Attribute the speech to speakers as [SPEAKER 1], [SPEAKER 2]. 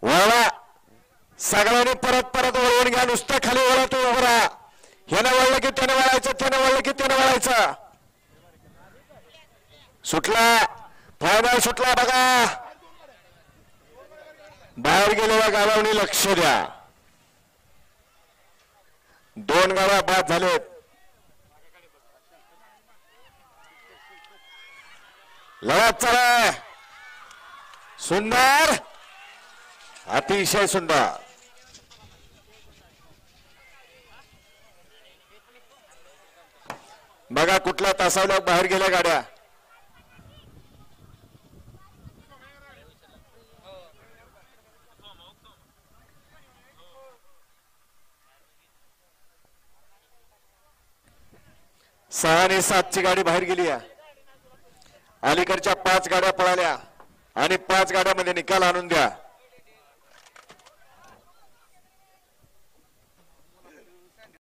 [SPEAKER 1] वळवा सगळ्यांनी परत परत वळवून घ्या नुसतं खाली वळत उभं राहा ह्यानं वळलं की त्यानं वळायचं त्यानं वळलं की त्यानं वळायचं सुटला फायनल सुटला बघा बाहेर गेलेल्या गावांनी लक्ष द्या 2 गावा बाद झालेत लढत चला सुंदर अतिशय सुंदर बघा कुठल्या तासाला बाहेर गेल्या गाड्या सहा आणि 7 ची गाडी बाहेर गेली अलीकडच्या 5 गाड्या पळाल्या आणि 5 गाड्यामध्ये निकाल आणून द्या